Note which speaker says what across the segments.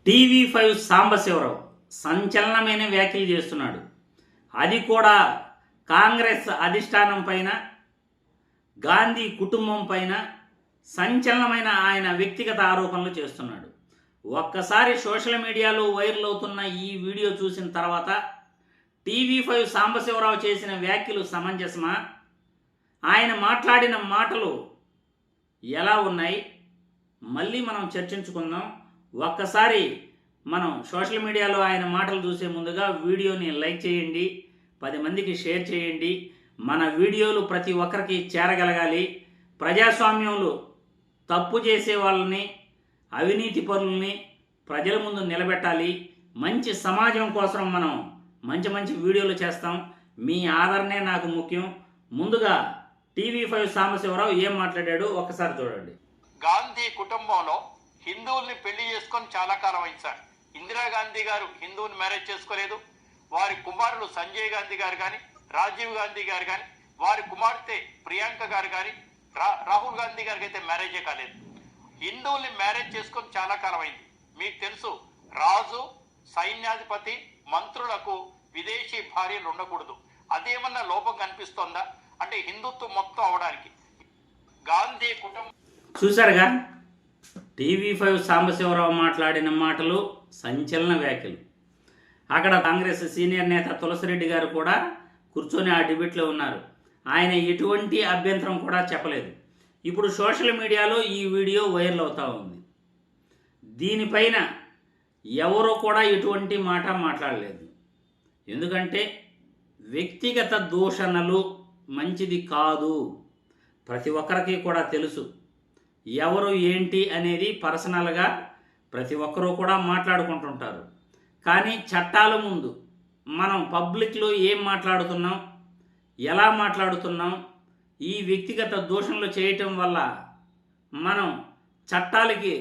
Speaker 1: TV5 Sambasivarao సంచలనమైన వ్యాఖ్యలు చేస్తున్నాడు. అది కూడా కాంగ్రెస్ అధిష్టానం పైన, గాంధీ కుటుంబం పైన సంచలనమైన ఆయన వ్యక్తిగత ఆరోపణలు చేస్తున్నాడు. ఒక్కసారి సోషల్ మీడియాలో వైరల్ అవుతున్న ఈ వీడియో చూసిన తర్వాత టీవీ5 సాంబశివరావు చేసిన వ్యాఖ్యలు సమంజసమా? ఆయన మాట్లాడిన మాటలు ఎలా ఉన్నాయి? మళ్ళీ మనం చర్చించుకుందాం. ఒక్కసారి మనం సోషల్ మీడియాలో ఆయన మాటలు చూసే ముందుగా వీడియోని లైక్ చేయండి, 10 మందికి షేర్ చేయండి. మన వీడియోలు ప్రతి ఒక్కరికి చేరగలగాలి. ప్రజాస్వామ్యంలో తప్పు చేసే వాళ్ళని, అవినీతి పరులని ప్రజల ముందు నిలబెట్టాలి. మంచి సమాజం కోసం మనం మంచి వీడియోలు చేస్తాం. మీ ఆదరణే నాకు ముఖ్యం. ముందుగా టీవీ5 సాంబశివరావు ఏం మాట్లాడాడో ఒక్కసారి చూడండి.
Speaker 2: గాంధీ కుటుంబంలో హిందువుల్ని పెళ్లి చేసుకొని చాలా కాలం అయింది. ఇందిరాగాంధీ గారు హిందువుని మ్యారేజ్ చేసుకోలేదు. వారి కుమారులు సంజయ్ గాంధీ గారు కానీ, రాజీవ్ గాంధీ గారు కానీ, వారి కుమార్తె ప్రియాంక గారు కానీ, రాహుల్ గాంధీ గారికి అయితే మ్యారేజే కాలేదు. హిందువుల్ని మ్యారేజ్ చేసుకొని చాలా కాలం అయింది. మీకు తెలుసు, రాజు, సైన్యాధిపతి, మంత్రులకు విదేశీ భార్యలు ఉండకూడదు. అదేమన్నా లోపం కనిపిస్తోందా? అంటే హిందుత్వం మొత్తం అవడానికి గాంధీ కుటుంబం.
Speaker 1: చూశారుగా, టీవీ5 సాంబశివరావు మాట్లాడిన మాటలు సంచలన వ్యాఖ్యలు. అక్కడ కాంగ్రెస్ సీనియర్ నేత తులసిరెడ్డి గారు కూడా కూర్చొని ఆ డిబేట్లో ఉన్నారు. ఆయన ఎటువంటి అభ్యంతరం కూడా చెప్పలేదు. ఇప్పుడు సోషల్ మీడియాలో ఈ వీడియో వైరల్ అవుతూ ఉంది. దీనిపైన ఎవరో కూడా ఎటువంటి మాట మాట్లాడలేదు. ఎందుకంటే వ్యక్తిగత దూషణలు మంచిది కాదు. ప్రతి ఒక్కరికి కూడా తెలుసు ఎవరు ఏంటి అనేది. పర్సనల్గా ప్రతి ఒక్కరూ కూడా మాట్లాడుకుంటుంటారు. కానీ చట్టాల ముందు మనం పబ్లిక్లో ఏం మాట్లాడుతున్నాం, ఎలా మాట్లాడుతున్నాం, ఈ వ్యక్తిగత దూషణలు చేయటం వల్ల మనం చట్టాలకి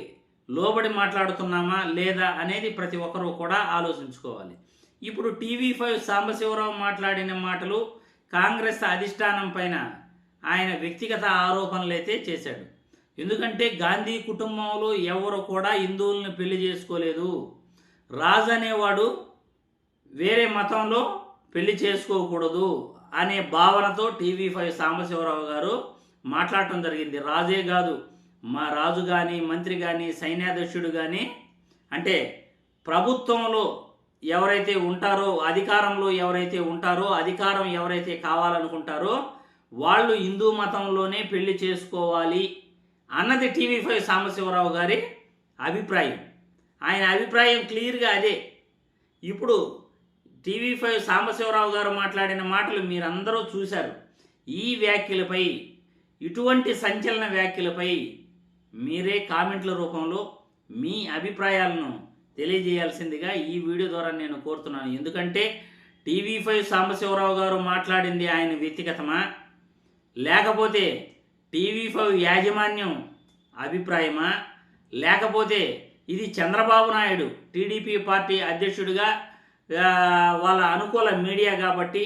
Speaker 1: లోబడి మాట్లాడుతున్నామా లేదా అనేది ప్రతి ఒక్కరూ కూడా ఆలోచించుకోవాలి. ఇప్పుడు టీవీ5 సాంబశివరావు మాట్లాడిన మాటలు కాంగ్రెస్ అధిష్టానం పైన ఆయన వ్యక్తిగత ఆరోపణలు అయితే చేశాడు. ఎందుకంటే గాంధీ కుటుంబంలో ఎవరు కూడా హిందువులను పెళ్లి చేసుకోలేదు. రాజు అనేవాడు వేరే మతంలో పెళ్లి చేసుకోకూడదు అనే భావనతో టీవీ5 సాంబశివరావు గారు మాట్లాడటం జరిగింది. రాజే కాదు, మా రాజు కానీ, మంత్రి కానీ, సైన్యాధ్యక్షుడు కానీ, అంటే ప్రభుత్వంలో ఎవరైతే ఉంటారో, అధికారంలో ఎవరైతే ఉంటారో, అధికారం ఎవరైతే కావాలనుకుంటారో వాళ్ళు హిందూ మతంలోనే పెళ్లి చేసుకోవాలి అన్నది టీవీ5 సాంబశివరావు గారి అభిప్రాయం. ఆయన అభిప్రాయం క్లియర్గా అదే. ఇప్పుడు టీవీ5 సాంబశివరావు గారు మాట్లాడిన మాటలు మీరందరూ చూశారు. ఈ వ్యాఖ్యలపై, ఇటువంటి సంచలన వ్యాఖ్యలపై మీరే కామెంట్ల రూపంలో మీ అభిప్రాయాలను తెలియజేయాల్సిందిగా ఈ వీడియో ద్వారా నేను కోరుతున్నాను. ఎందుకంటే టీవీ5 సాంబశివరావు గారు మాట్లాడింది ఆయన వ్యక్తిగతమా, లేకపోతే టీవీ5 యాజమాన్యం అభిప్రాయమా, లేకపోతే ఇది చంద్రబాబు నాయుడు టీడీపీ పార్టీ అధ్యక్షుడిగా వాళ్ళ అనుకూల మీడియా కాబట్టి,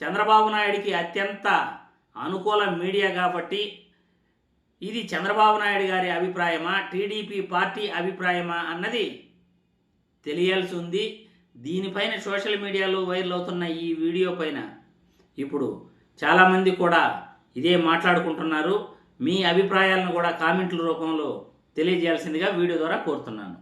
Speaker 1: చంద్రబాబు నాయుడికి అత్యంత అనుకూల మీడియా కాబట్టి ఇది చంద్రబాబు నాయుడు గారి అభిప్రాయమా, టీడీపీ పార్టీ అభిప్రాయమా అన్నది తెలియాల్సి ఉంది. దీనిపైన సోషల్ మీడియాలో వైరల్ అవుతున్న ఈ వీడియో పైన ఇప్పుడు చాలామంది కూడా ఇదే మాట్లాడుకుంటున్నారు. మీ అభిప్రాయాలను కూడా కామెంట్ల రూపంలో తెలియజేయాల్సిందిగా వీడియో ద్వారా కోరుతున్నాను.